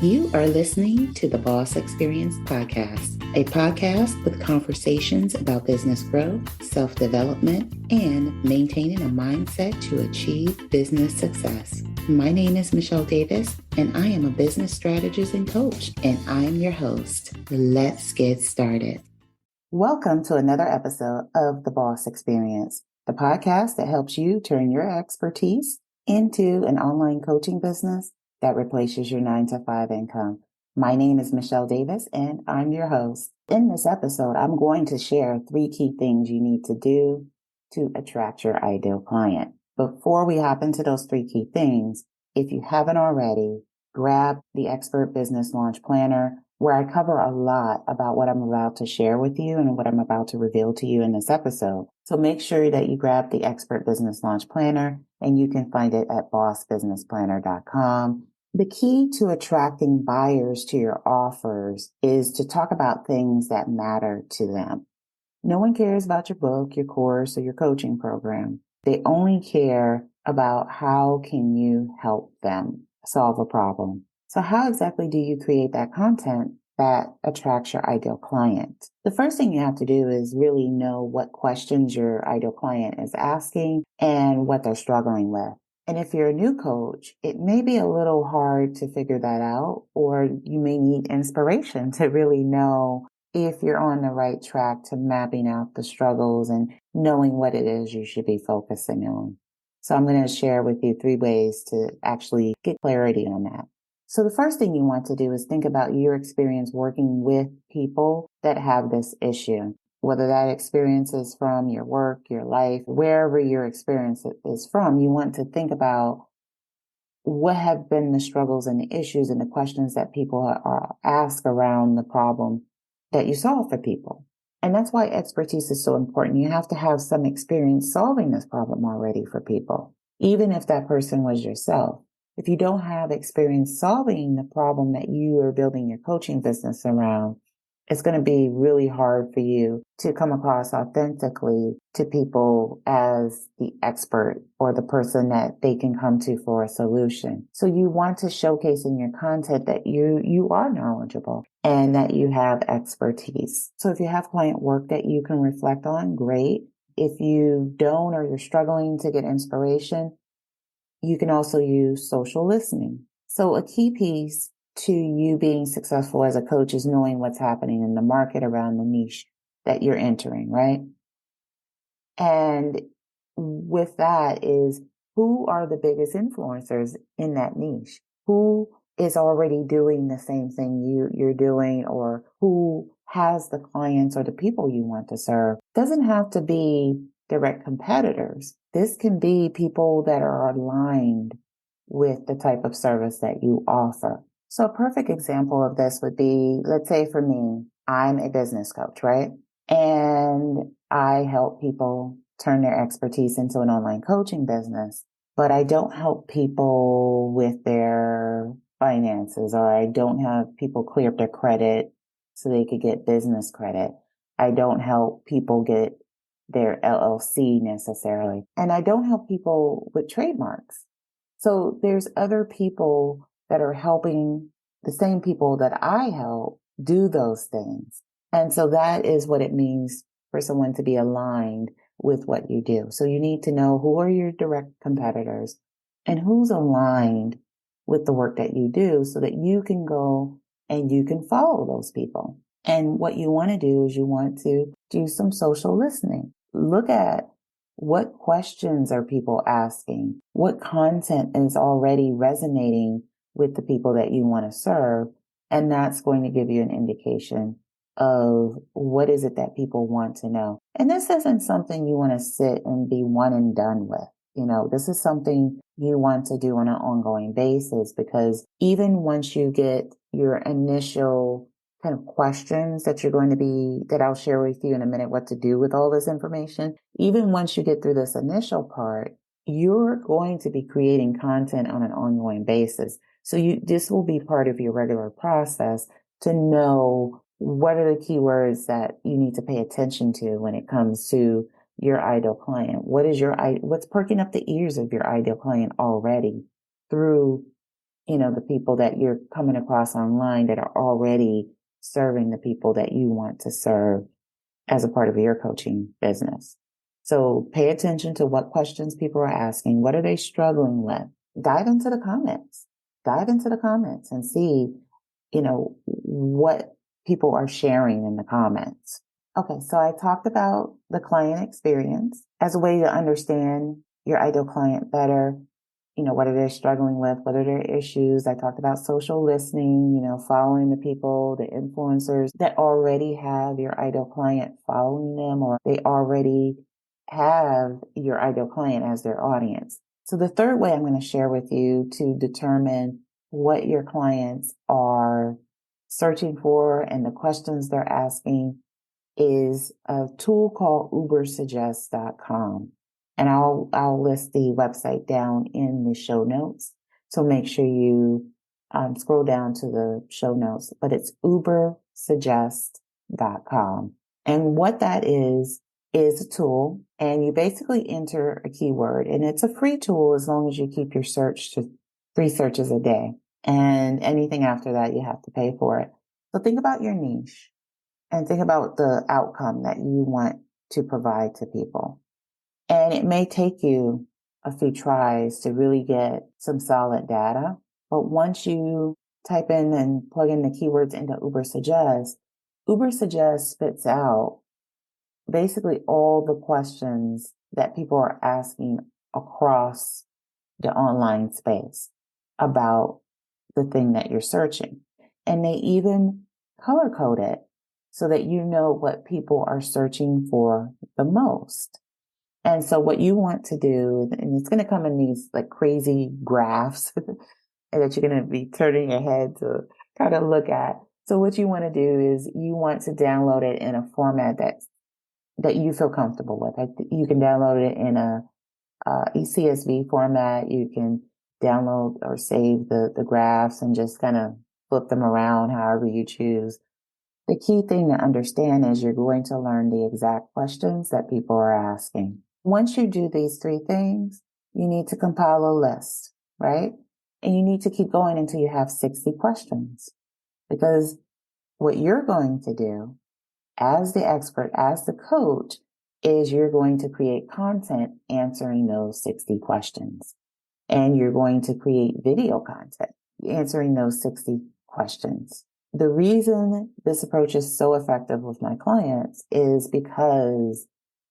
You are listening to the Boss Experience Podcast, a podcast with conversations about business growth, self-development, and maintaining a mindset to achieve business success. My name is Michele Davis, and I am a business strategist and coach, and I am your host. Let's get started. Welcome to another episode of the Boss Experience, the podcast that helps you turn your expertise into an online coaching business that replaces your 9-to-5 income. My name is Michele Davis, and I'm your host. In this episode, I'm going to share 3 key things you need to do to attract your ideal client. Before we hop into those 3 key things, if you haven't already, grab the Expert Business Launch Planner, where I cover a lot about what I'm about to share with you and what I'm about to reveal to you in this episode. So make sure that you grab the Expert Business Launch Planner, and you can find it at bossbusinessplanner.com. The key to attracting buyers to your offers is to talk about things that matter to them. No one cares about your book, your course, or your coaching program. They only care about how can you help them solve a problem. So how exactly do you create that content that attracts your ideal client? The first thing you have to do is really know what questions your ideal client is asking and what they're struggling with. And if you're a new coach, it may be a little hard to figure that out, or you may need inspiration to really know if you're on the right track to mapping out the struggles and knowing what it is you should be focusing on. So I'm going to share with you 3 ways to actually get clarity on that. So the first thing you want to do is think about your experience working with people that have this issue. Whether that experience is from your work, your life, wherever your experience is from, you want to think about what have been the struggles and the issues and the questions that people are asked around the problem that you solve for people. And that's why expertise is so important. You have to have some experience solving this problem already for people, even if that person was yourself. If you don't have experience solving the problem that you are building your coaching business around, it's going to be really hard for you to come across authentically to people as the expert or the person that they can come to for a solution. So you want to showcase in your content that you are knowledgeable and that you have expertise. So if you have client work that you can reflect on, great. If you don't, or you're struggling to get inspiration, you can also use social listening. So a key piece to you being successful as a coach is knowing what's happening in the market around the niche that you're entering, right? And with that is, who are the biggest influencers in that niche? Who is already doing the same thing you're doing, or who has the clients or the people you want to serve? Doesn't have to be direct competitors. This can be people that are aligned with the type of service that you offer. So a perfect example of this would be, let's say for me, I'm a business coach, right? And I help people turn their expertise into an online coaching business, but I don't help people with their finances, or I don't have people clear up their credit so they could get business credit. I don't help people get their LLC necessarily. And I don't help people with trademarks. So there's other people that are helping the same people that I help do those things. And so that is what it means for someone to be aligned with what you do. So you need to know who are your direct competitors and who's aligned with the work that you do, so that you can go and you can follow those people. And what you want to do is you want to do some social listening. Look at what questions are people asking, what content is already resonating with the people that you want to serve. And that's going to give you an indication of what is it that people want to know. And this isn't something you want to sit and be one and done with. This is something you want to do on an ongoing basis, because even once you get your initial kind of questions that I'll share with you in a minute what to do with all this information, even once you get through this initial part, you're going to be creating content on an ongoing basis. So this will be part of your regular process to know what are the keywords that you need to pay attention to when it comes to your ideal client. What's perking up the ears of your ideal client already through the people that you're coming across online that are already serving the people that you want to serve as a part of your coaching business. So pay attention to what questions people are asking. What are they struggling with? Dive into the comments. Dive into the comments and see, what people are sharing in the comments. Okay, so I talked about the client experience as a way to understand your ideal client better. What are they struggling with? What are their issues? I talked about social listening, following the people, the influencers that already have your ideal client following them, or they already have your ideal client as their audience. So the third way I'm going to share with you to determine what your clients are searching for and the questions they're asking is a tool called ubersuggest.com. And I'll list the website down in the show notes. So make sure you scroll down to the show notes, but it's ubersuggest.com. And what that is a tool, and you basically enter a keyword, and it's a free tool as long as you keep your search to 3 searches a day. And anything after that, you have to pay for it. So think about your niche and think about the outcome that you want to provide to people. And it may take you a few tries to really get some solid data. But once you type in and plug in the keywords into Ubersuggest spits out basically all the questions that people are asking across the online space about the thing that you're searching. And they even color code it so that you know what people are searching for the most. And so what you want to do, and it's going to come in these like crazy graphs that you're going to be turning your head to kind of look at. So what you want to do is you want to download it in a format that you feel comfortable with. You can download it in a CSV format. You can download or save the graphs and just kind of flip them around however you choose. The key thing to understand is you're going to learn the exact questions that people are asking. Once you do these 3 things, you need to compile a list, right? And you need to keep going until you have 60 questions. Because what you're going to do as the expert, as the coach, is you're going to create content answering those 60 questions. And you're going to create video content answering those 60 questions. The reason this approach is so effective with my clients is because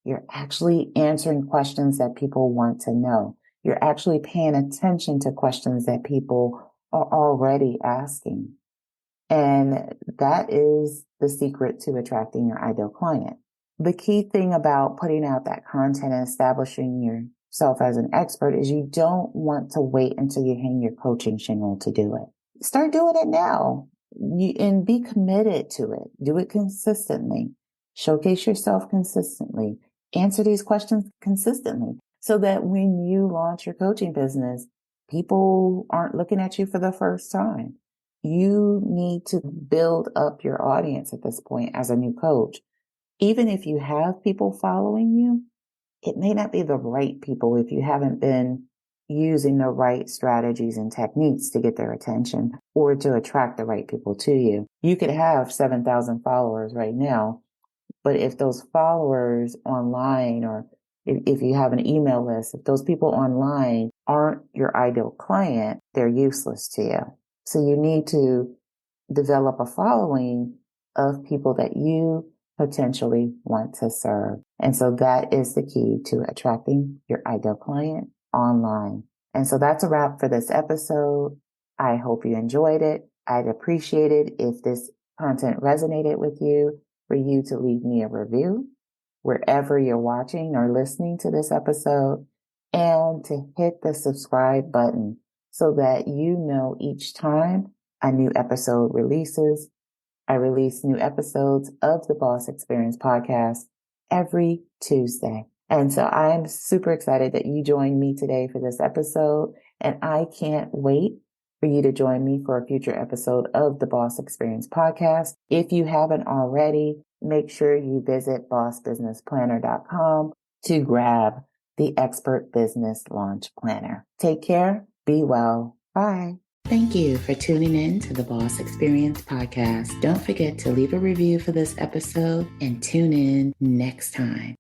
you're actually answering questions that people want to know. You're actually paying attention to questions that people are already asking. And that is the secret to attracting your ideal client. The key thing about putting out that content and establishing yourself as an expert is you don't want to wait until you hang your coaching shingle to do it. Start doing it now and be committed to it. Do it consistently. Showcase yourself consistently. Answer these questions consistently so that when you launch your coaching business, people aren't looking at you for the first time. You need to build up your audience at this point as a new coach. Even if you have people following you, it may not be the right people if you haven't been using the right strategies and techniques to get their attention or to attract the right people to you. You could have 7,000 followers right now, but if those followers online, or if you have an email list, if those people online aren't your ideal client, they're useless to you. So you need to develop a following of people that you potentially want to serve. And so that is the key to attracting your ideal client online. And so that's a wrap for this episode. I hope you enjoyed it. I'd appreciate it if this content resonated with you, for you to leave me a review wherever you're watching or listening to this episode, and to hit the subscribe button so that you know each time a new episode releases. I release new episodes of the Boss Experience podcast every Tuesday. And so I'm super excited that you joined me today for this episode. And I can't wait for you to join me for a future episode of the Boss Experience podcast. If you haven't already, make sure you visit bossbusinessplanner.com to grab the Expert Business Launch Planner. Take care. Be well. Bye. Thank you for tuning in to the Boss Experience podcast. Don't forget to leave a review for this episode and tune in next time.